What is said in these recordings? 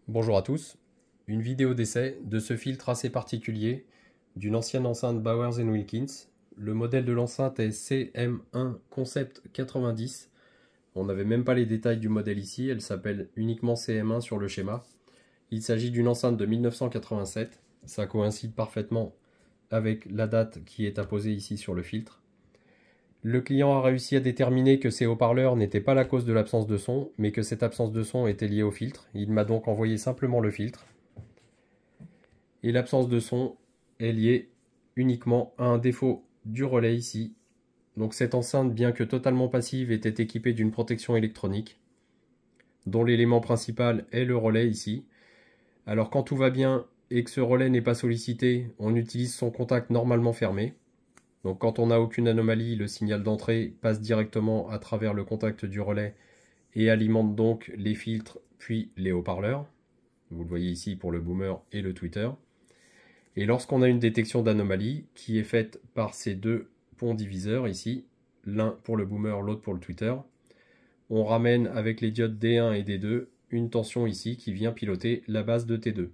Bonjour à tous, une vidéo d'essai de ce filtre assez particulier d'une ancienne enceinte Bowers & Wilkins. Le modèle de l'enceinte est CM1 Concept 90. On n'avait même pas les détails du modèle ici, elle s'appelle uniquement CM1 sur le schéma. Il s'agit d'une enceinte de 1987, ça coïncide parfaitement avec la date qui est apposée ici sur le filtre. Le client a réussi à déterminer que ces haut-parleurs n'étaient pas la cause de l'absence de son, mais que cette absence de son était liée au filtre. Il m'a donc envoyé simplement le filtre. Et l'absence de son est liée uniquement à un défaut du relais ici. Donc cette enceinte, bien que totalement passive, était équipée d'une protection électronique, dont l'élément principal est le relais ici. Alors quand tout va bien et que ce relais n'est pas sollicité, on utilise son contact normalement fermé. Donc quand on n'a aucune anomalie, le signal d'entrée passe directement à travers le contact du relais et alimente donc les filtres puis les haut-parleurs. Vous le voyez ici pour le boomer et le tweeter. Et lorsqu'on a une détection d'anomalie qui est faite par ces deux ponts diviseurs ici, l'un pour le boomer, l'autre pour le tweeter, on ramène avec les diodes D1 et D2 une tension ici qui vient piloter la base de T2.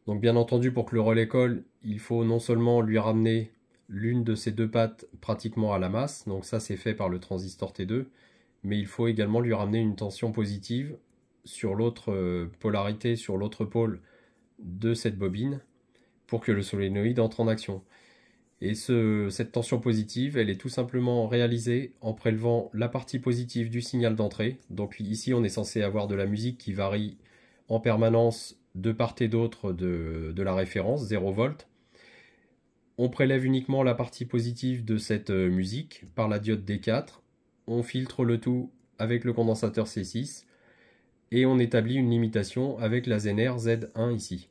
Donc bien entendu, pour que le relais colle, il faut non seulement lui ramener l'une de ces deux pattes pratiquement à la masse, donc ça c'est fait par le transistor T2, mais il faut également lui ramener une tension positive sur l'autre polarité, sur l'autre pôle de cette bobine, pour que le solénoïde entre en action. Et cette tension positive, elle est tout simplement réalisée en prélevant la partie positive du signal d'entrée. Donc ici on est censé avoir de la musique qui varie en permanence de part et d'autre de la référence, 0 volt. On prélève uniquement la partie positive de cette musique par la diode D4. On filtre le tout avec le condensateur C6 et on établit une limitation avec la Zener Z1 ici.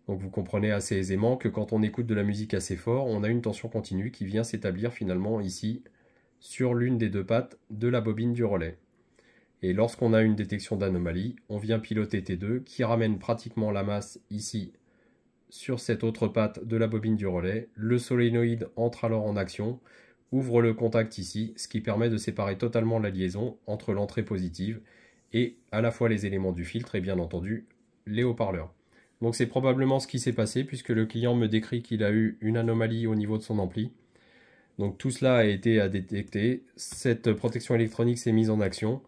Donc vous comprenez assez aisément que quand on écoute de la musique assez fort, on a une tension continue qui vient s'établir finalement ici sur l'une des deux pattes de la bobine du relais. Et lorsqu'on a une détection d'anomalie, on vient piloter T2 qui ramène pratiquement la masse ici sur cette autre patte de la bobine du relais. Le solénoïde entre alors en action, ouvre le contact ici, ce qui permet de séparer totalement la liaison entre l'entrée positive et à la fois les éléments du filtre et bien entendu les haut-parleurs. Donc c'est probablement ce qui s'est passé puisque le client me décrit qu'il a eu une anomalie au niveau de son ampli. Donc tout cela a été à détecter, cette protection électronique s'est mise en action.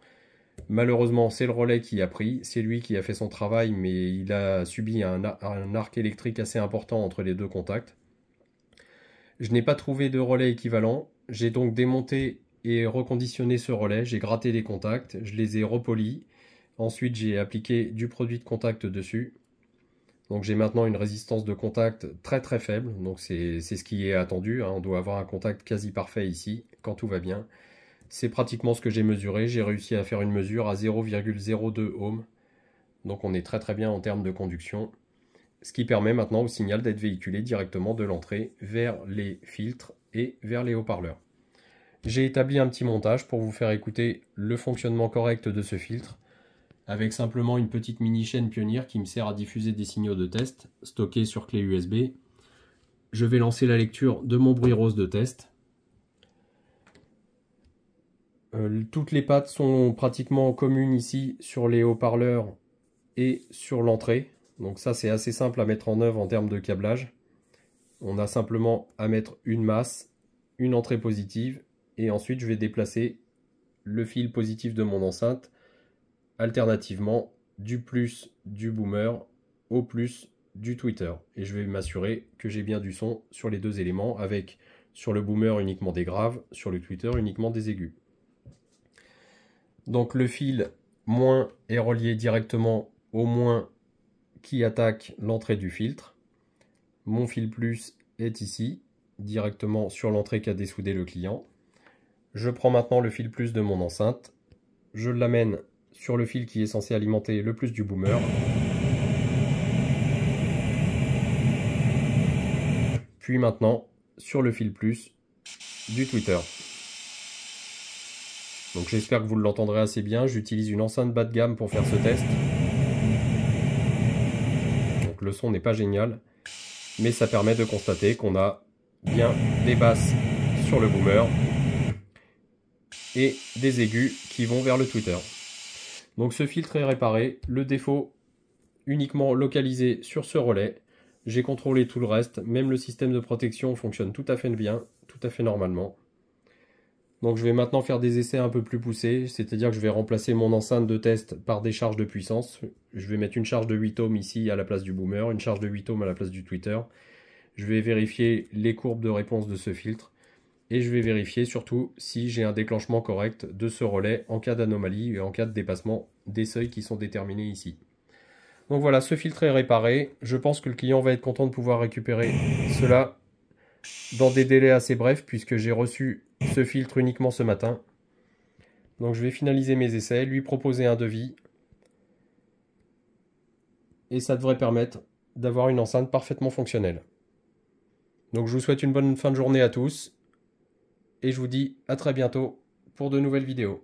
Malheureusement, c'est le relais qui a pris, c'est lui qui a fait son travail, mais il a subi un arc électrique assez important entre les deux contacts. Je n'ai pas trouvé de relais équivalent, j'ai donc démonté et reconditionné ce relais, j'ai gratté les contacts, je les ai repolis, ensuite j'ai appliqué du produit de contact dessus. Donc j'ai maintenant une résistance de contact très très faible, donc c'est ce qui est attendu, hein. On doit avoir un contact quasi parfait ici, quand tout va bien. C'est pratiquement ce que j'ai mesuré, j'ai réussi à faire une mesure à 0,02 ohm. Donc on est très très bien en termes de conduction. Ce qui permet maintenant au signal d'être véhiculé directement de l'entrée vers les filtres et vers les haut-parleurs. J'ai établi un petit montage pour vous faire écouter le fonctionnement correct de ce filtre, avec simplement une petite mini chaîne Pioneer qui me sert à diffuser des signaux de test stockés sur clé USB. Je vais lancer la lecture de mon bruit rose de test. Toutes les pattes sont pratiquement communes ici sur les haut-parleurs et sur l'entrée. Donc ça c'est assez simple à mettre en œuvre en termes de câblage. On a simplement à mettre une masse, une entrée positive et ensuite je vais déplacer le fil positif de mon enceinte alternativement du plus du boomer au plus du tweeter. Et je vais m'assurer que j'ai bien du son sur les deux éléments avec sur le boomer uniquement des graves, sur le tweeter uniquement des aigus. Donc le fil moins est relié directement au moins qui attaque l'entrée du filtre. Mon fil plus est ici, directement sur l'entrée qu'a dessoudé le client. Je prends maintenant le fil plus de mon enceinte, je l'amène sur le fil qui est censé alimenter le plus du boomer. Puis maintenant sur le fil plus du tweeter. Donc j'espère que vous l'entendrez assez bien. J'utilise une enceinte bas de gamme pour faire ce test. Donc le son n'est pas génial, mais ça permet de constater qu'on a bien des basses sur le boomer et des aigus qui vont vers le tweeter. Donc ce filtre est réparé, le défaut uniquement localisé sur ce relais. J'ai contrôlé tout le reste, même le système de protection fonctionne tout à fait bien, tout à fait normalement. Donc je vais maintenant faire des essais un peu plus poussés, c'est-à-dire que je vais remplacer mon enceinte de test par des charges de puissance. Je vais mettre une charge de 8 ohms ici à la place du boomer, une charge de 8 ohms à la place du tweeter. Je vais vérifier les courbes de réponse de ce filtre et je vais vérifier surtout si j'ai un déclenchement correct de ce relais en cas d'anomalie et en cas de dépassement des seuils qui sont déterminés ici. Donc voilà, ce filtre est réparé. Je pense que le client va être content de pouvoir récupérer cela dans des délais assez brefs puisque j'ai reçu ce filtre uniquement ce matin. Donc je vais finaliser mes essais, lui proposer un devis et ça devrait permettre d'avoir une enceinte parfaitement fonctionnelle. Donc je vous souhaite une bonne fin de journée à tous et je vous dis à très bientôt pour de nouvelles vidéos.